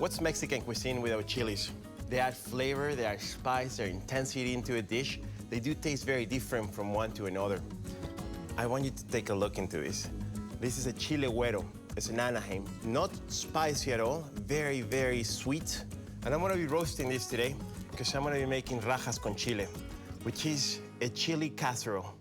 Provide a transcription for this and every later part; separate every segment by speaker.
Speaker 1: What's Mexican cuisine without chilies? They add flavor, they add spice, their intensity into a dish. They do taste very different from one to another. I want you to take a look into this. This is a chile güero. It's an Anaheim. Not spicy at all, very, very sweet. And I'm gonna be roasting this today because I'm gonna be making rajas con chile, which is a chili casserole.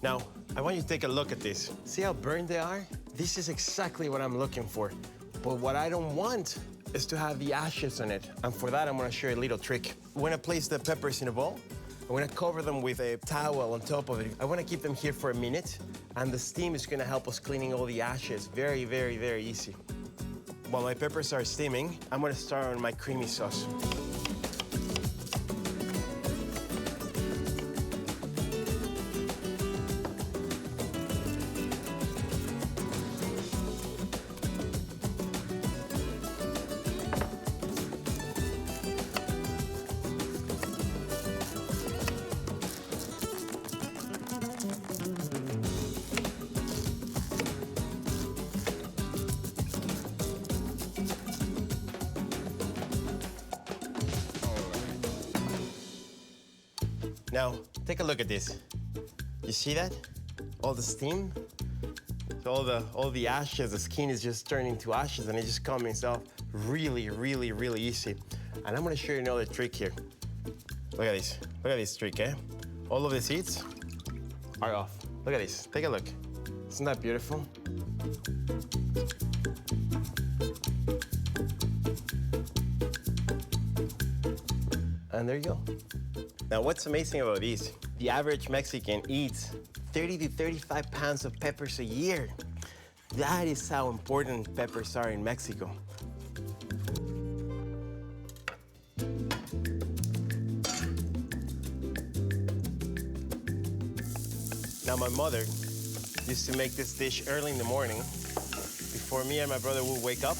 Speaker 1: Now, I want you to take a look at this. See how burned they are? This is exactly what I'm looking for. But what I don't want is to have the ashes on it. And for that, I'm gonna show you a little trick. When I place the peppers in a bowl, I'm gonna cover them with a towel on top of it. I wanna keep them here for a minute, and the steam is gonna help us cleaning all the ashes. Very, very, very easy. While my peppers are steaming, I'm gonna start on my creamy sauce. Now, take a look at this. You see that? All the steam? So all the ashes, the skin is just turning to ashes and it just comes off really, really, really easy. And I'm gonna show you another trick here. Look at this. Look at this trick, eh? All of the seeds are off. Look at this. Take a look. Isn't that beautiful? And there you go. Now, what's amazing about this? The average Mexican eats 30 to 35 pounds of peppers a year. That is how important peppers are in Mexico. Now, my mother used to make this dish early in the morning before me and my brother would wake up,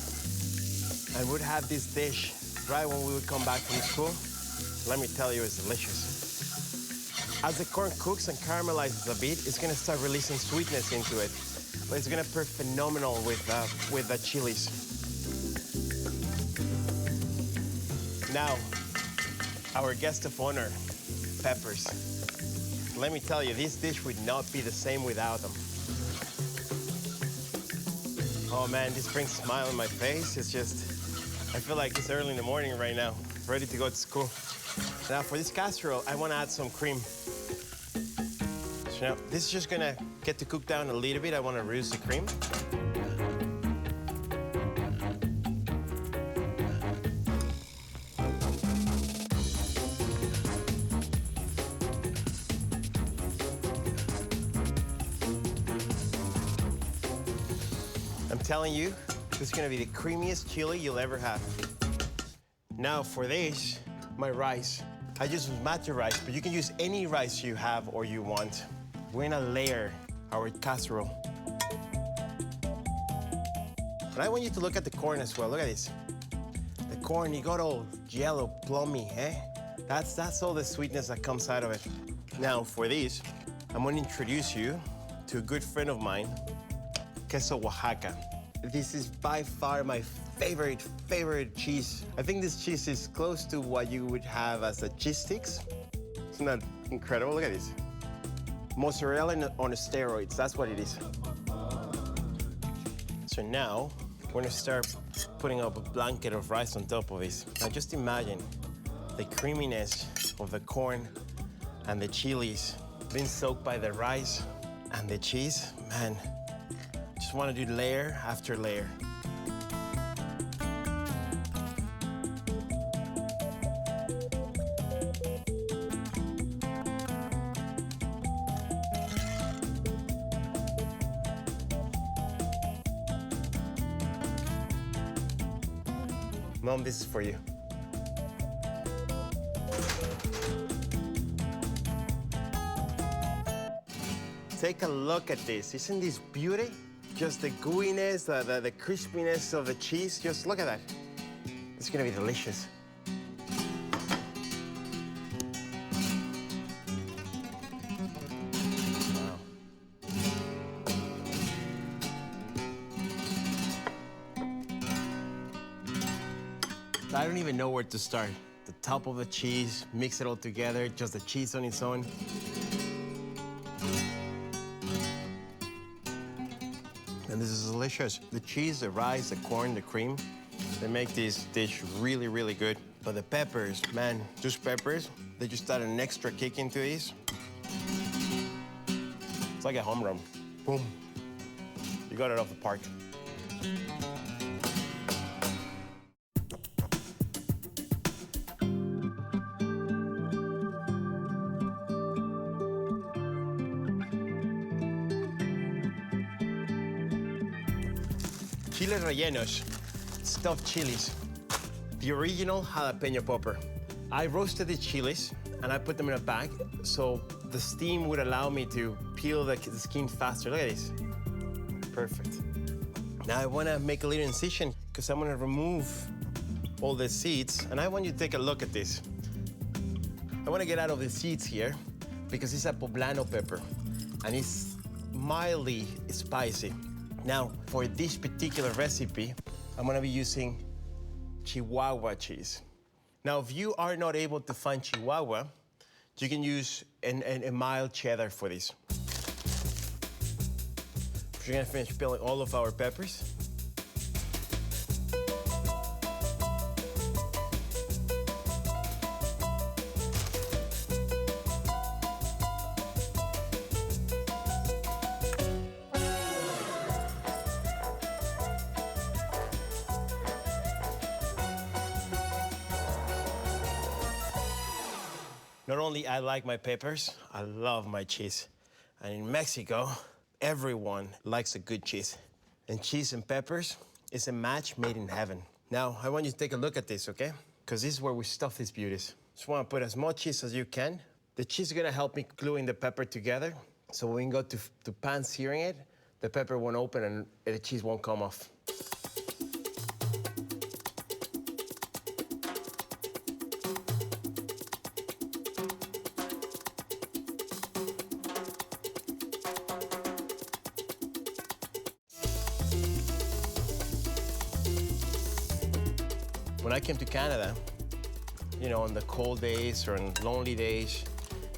Speaker 1: and would have this dish right when we would come back from school. Let me tell you, it's delicious. As the corn cooks and caramelizes a bit, it's gonna start releasing sweetness into it. But it's gonna pair phenomenal with the chilies. Now, our guest of honor, peppers. Let me tell you, this dish would not be the same without them. Oh man, this brings a smile on my face. It's just, I feel like it's early in the morning right now, ready to go to school. Now for this casserole, I want to add some cream. So now this is just gonna get to cook down a little bit. I want to reduce the cream. I'm telling you, this is gonna be the creamiest chili you'll ever have. Now for this, my rice. I use basmati rice, but you can use any rice you have or you want. We're gonna layer our casserole. And I want you to look at the corn as well. Look at this. The corn, you got all yellow, plummy, eh? That's all the sweetness that comes out of it. Now for this, I'm gonna introduce you to a good friend of mine, queso Oaxaca. This is by far my favorite cheese. I think this cheese is close to what you would have as a cheese sticks. Isn't that incredible? Look at this. Mozzarella on steroids, that's what it is. So now, we're gonna start putting up a blanket of rice on top of this. Now just imagine the creaminess of the corn and the chilies being soaked by the rice and the cheese. Man, just wanna do layer after layer. Mom, this is for you. Take a look at this. Isn't this beauty? Just the gooiness, the crispiness of the cheese. Just look at that. It's gonna be delicious. Wow. I don't even know where to start. The top of the cheese, mix it all together, just the cheese on its own. And this is delicious. The cheese, the rice, the corn, the cream, they make this dish really, really good. But the peppers, man, those peppers, they just add an extra kick into these. It's like a home run. Boom. You got it off the park. Chile rellenos, stuffed chilies. The original jalapeno popper. I roasted the chilies and I put them in a bag so the steam would allow me to peel the skin faster. Look at this. Perfect. Now I want to make a little incision because I'm going to remove all the seeds, and I want you to take a look at this. I want to get out of the seeds here because it's a poblano pepper and it's mildly spicy. Now, for this particular recipe, I'm gonna be using Chihuahua cheese. Now, if you are not able to find Chihuahua, you can use a mild cheddar for this. We're gonna finish peeling all of our peppers. Not only I like my peppers, I love my cheese. And in Mexico, everyone likes a good cheese. And cheese and peppers is a match made in heaven. Now, I want you to take a look at this, okay? Because this is where we stuff these beauties. Just want to put as much cheese as you can. The cheese is gonna help me gluing the pepper together. So when we go to pan searing it, the pepper won't open and the cheese won't come off. When I came to Canada, you know, on the cold days or on lonely days,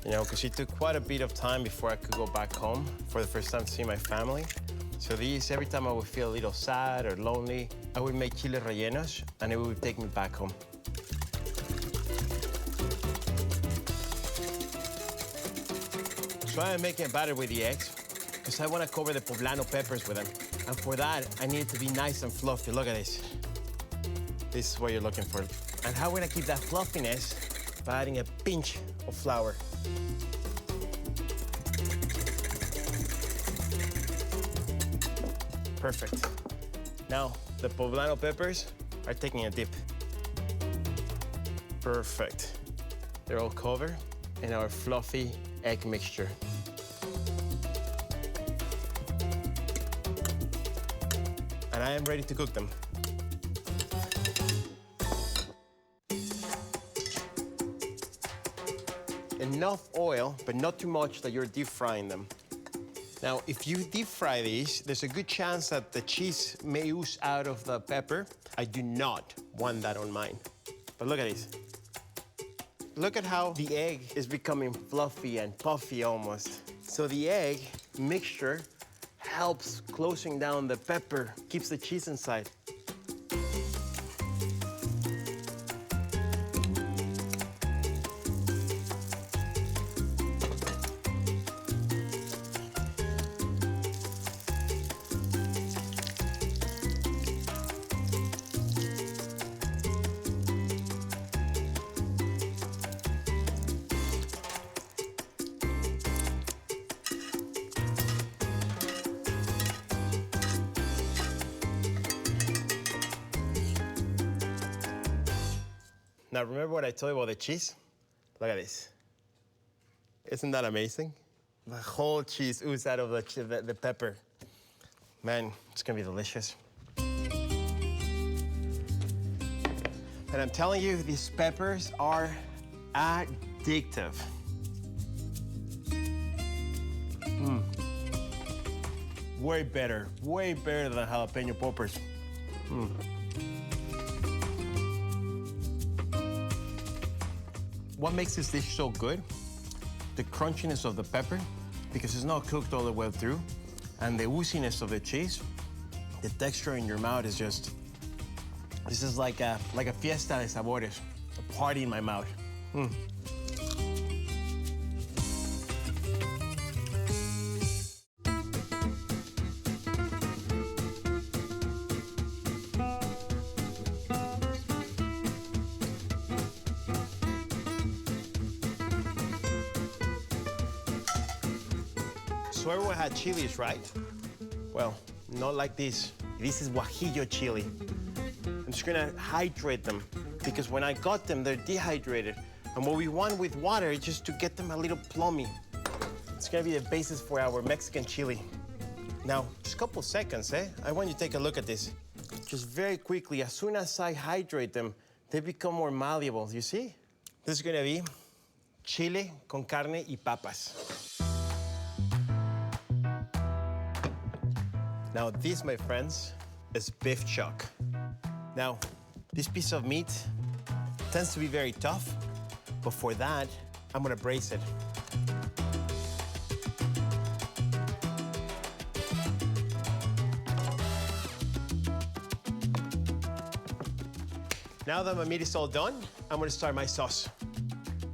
Speaker 1: you know, because it took quite a bit of time before I could go back home for the first time to see my family. So these, every time I would feel a little sad or lonely, I would make chile rellenos and it would take me back home. So I'm making a batter with the eggs because I want to cover the poblano peppers with them. And for that, I need it to be nice and fluffy. Look at this. This is what you're looking for. And how we're gonna keep that fluffiness by adding a pinch of flour. Perfect. Now, the poblano peppers are taking a dip. Perfect. They're all covered in our fluffy egg mixture. And I am ready to cook them. Enough oil, but not too much that you're deep frying them. Now, if you deep fry these, there's a good chance that the cheese may ooze out of the pepper. I do not want that on mine. But look at this. Look at how the egg is becoming fluffy and puffy almost. So the egg mixture helps closing down the pepper, keeps the cheese inside. Now, remember what I told you about the cheese? Look at this. Isn't that amazing? The whole cheese oozes out of the pepper. Man, it's gonna be delicious. And I'm telling you, these peppers are addictive. Way better than jalapeno poppers. What makes this dish so good? The crunchiness of the pepper, because it's not cooked all the way through, and the ooziness of the cheese. The texture in your mouth is just, this is like a fiesta de sabores, a party in my mouth. So everyone had chilies, right? Well, not like this. This is guajillo chili. I'm just gonna hydrate them because when I got them, they're dehydrated. And what we want with water is just to get them a little plummy. It's gonna be the basis for our Mexican chili. Now, just a couple seconds, I want you to take a look at this. Just very quickly, as soon as I hydrate them, they become more malleable, you see? This is gonna be chile con carne y papas. Now, this, my friends, is beef chuck. Now, this piece of meat tends to be very tough, but for that, I'm gonna braise it. Now that my meat is all done, I'm gonna start my sauce.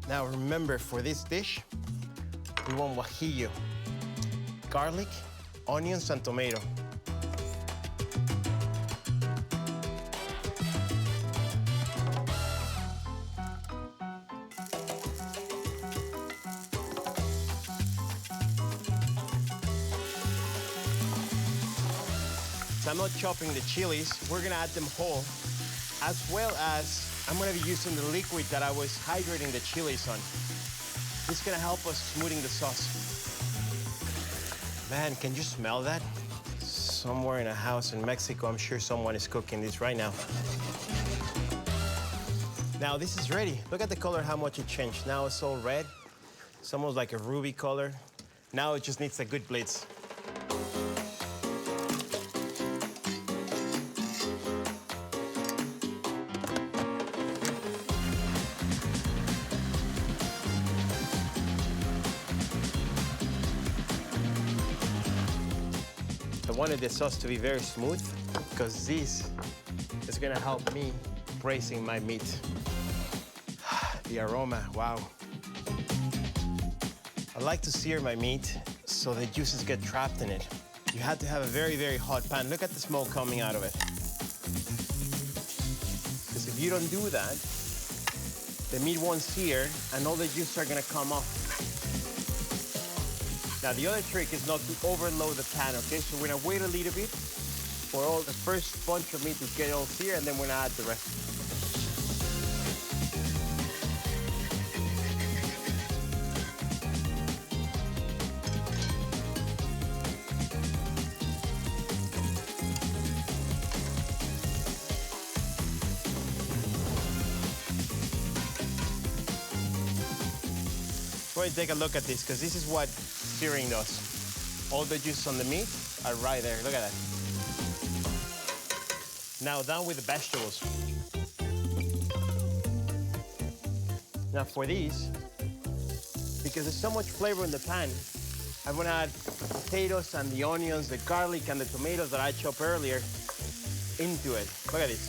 Speaker 1: Now, remember, for this dish, we want guajillo, garlic, onions, and tomato. So I'm not chopping the chilies. We're gonna add them whole, as well as I'm gonna be using the liquid that I was hydrating the chilies on. This is gonna help us smoothing the sauce. Man, can you smell that? Somewhere in a house in Mexico, I'm sure someone is cooking this right now. Now this is ready. Look at the color, how much it changed. Now it's all red. It's almost like a ruby color. Now it just needs a good blitz. I wanted the sauce to be very smooth because this is gonna help me braising my meat. The aroma, wow. I like to sear my meat so the juices get trapped in it. You have to have a very, very hot pan. Look at the smoke coming out of it. Because if you don't do that, the meat won't sear and all the juices are gonna come off. Now, the other trick is not to overload the pan, okay? So we're gonna wait a little bit for all the first bunch of meat to get all seared, and then we're gonna add the rest. Go ahead and take a look at this, because this is what searing does. All the juice on the meat are right there. Look at that. Now down with the vegetables. Now for these, because there's so much flavor in the pan, I'm gonna add the potatoes and the onions, the garlic and the tomatoes that I chopped earlier into it. Look at this.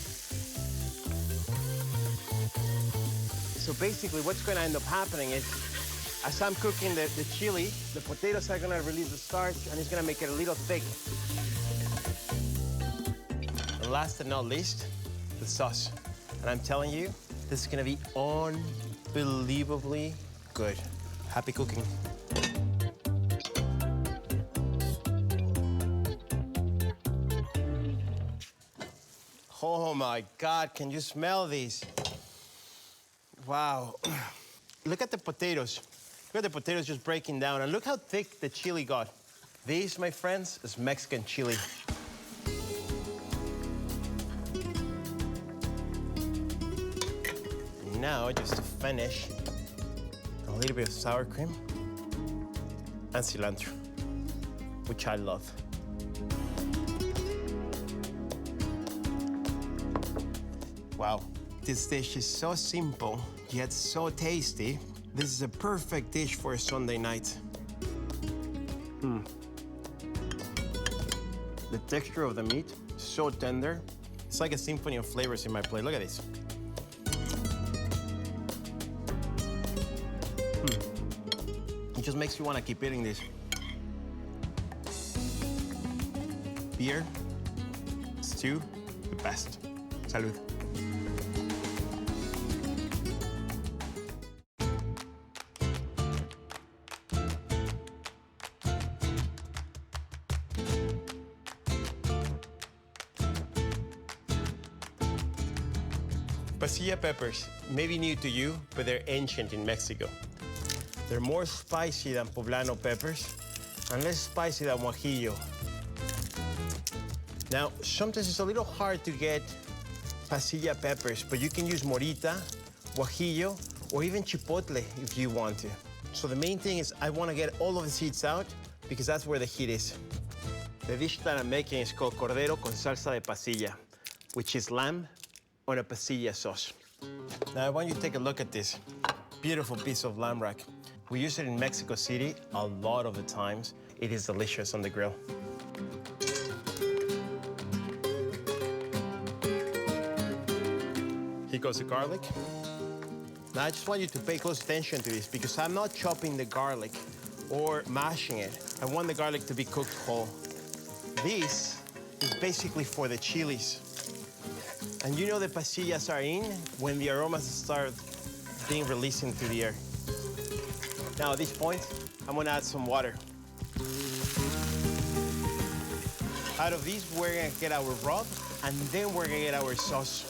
Speaker 1: So basically what's gonna end up happening is, as I'm cooking the chili, the potatoes are gonna release the starch and it's gonna make it a little thick. And last but not least, the sauce. And I'm telling you, this is gonna be unbelievably good. Happy cooking. Oh my God, can you smell these? Wow. Look at the potatoes. Look at the potatoes just breaking down, and look how thick the chili got. This, my friends, is Mexican chili. And now, just to finish, a little bit of sour cream and cilantro, which I love. Wow, this dish is so simple, yet so tasty. This is a perfect dish for a Sunday night. The texture of the meat, so tender. It's like a symphony of flavors in my plate. Look at this. It just makes you want to keep eating this. Beer, stew, the best. Salud. Pasilla peppers may be new to you, but they're ancient in Mexico. They're more spicy than poblano peppers and less spicy than guajillo. Now, sometimes it's a little hard to get pasilla peppers, but you can use morita, guajillo, or even chipotle if you want to. So the main thing is I want to get all of the seeds out because that's where the heat is. The dish that I'm making is called cordero con salsa de pasilla, which is lamb on a pasilla sauce. Now I want you to take a look at this beautiful piece of lamb rack. We use it in Mexico City a lot of the times. It is delicious on the grill. Here goes the garlic. Now I just want you to pay close attention to this because I'm not chopping the garlic or mashing it. I want the garlic to be cooked whole. This is basically for the chilies. And you know the pasillas are in when the aromas start being released into the air. Now at this point, I'm gonna add some water. Out of these, we're gonna get our rub, and then we're gonna get our sauce.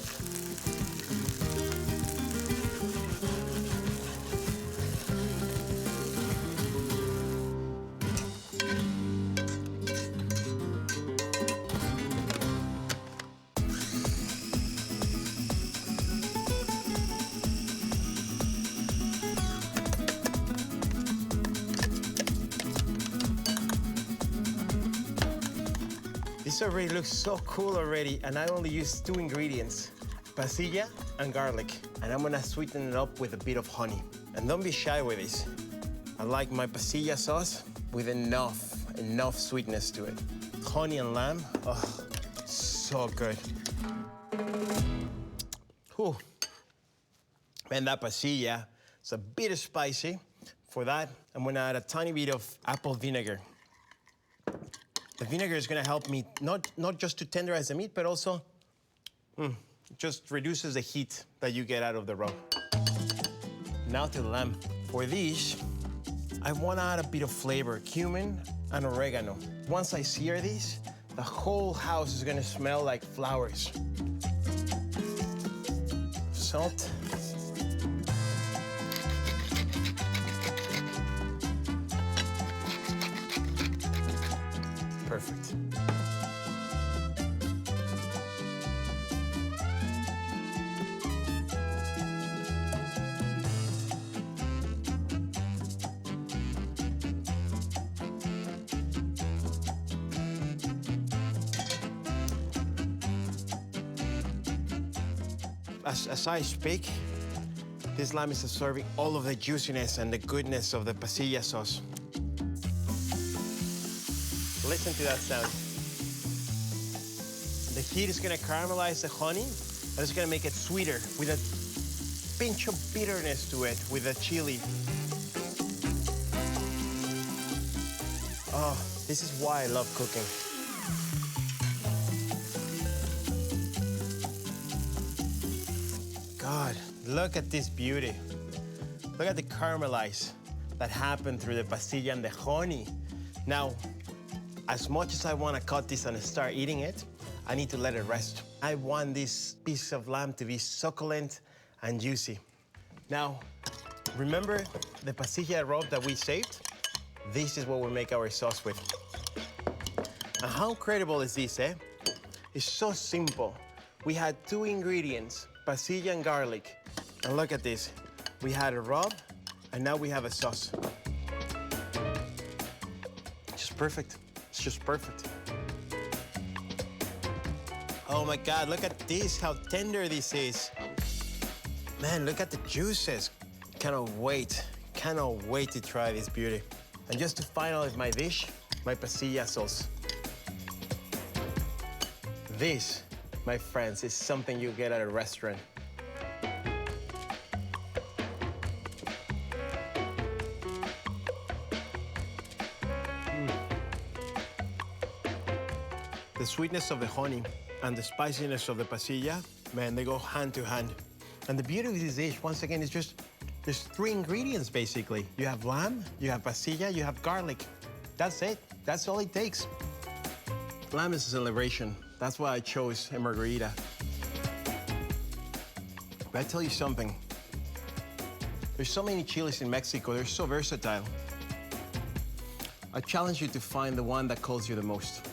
Speaker 1: This already looks so cool already, and I only used 2 ingredients, pasilla and garlic. And I'm gonna sweeten it up with a bit of honey. And don't be shy with this. I like my pasilla sauce with enough sweetness to it. Honey and lamb, oh, so good. Whew. And that pasilla, it's a bit spicy. For that, I'm gonna add a tiny bit of apple vinegar. The vinegar is gonna help me not just to tenderize the meat, but also just reduces the heat that you get out of the rub. Now to the lamb. For these, I wanna add a bit of flavor, cumin and oregano. Once I sear these, the whole house is gonna smell like flowers. Salt. Perfect. As I speak, this lamb is absorbing all of the juiciness and the goodness of the pasilla sauce. Listen to that sound. The heat is gonna caramelize the honey, and it's gonna make it sweeter with a pinch of bitterness to it with the chili. Oh, this is why I love cooking. God, look at this beauty. Look at the caramelize that happened through the pasilla and the honey. Now, as much as I want to cut this and start eating it, I need to let it rest. I want this piece of lamb to be succulent and juicy. Now, remember the pasilla rub that we saved? This is what we make our sauce with. And how incredible is this, eh? It's so simple. We had 2 ingredients, pasilla and garlic, And look at this. We had a rub, and now we have a sauce. Just perfect. It's just perfect. Oh my God, look at this, how tender this is. Man, look at the juices. Cannot wait to try this beauty. And just to finalize my dish, my pasilla sauce. This, my friends, is something you get at a restaurant. The sweetness of the honey and the spiciness of the pasilla, man, they go hand to hand. And the beauty of this dish, once again, is just, there's 3 ingredients, basically. You have lamb, you have pasilla, you have garlic. That's it. That's all it takes. Lamb is a celebration. That's why I chose a margarita. But I tell you something. There's so many chiles in Mexico. They're so versatile. I challenge you to find the one that calls you the most.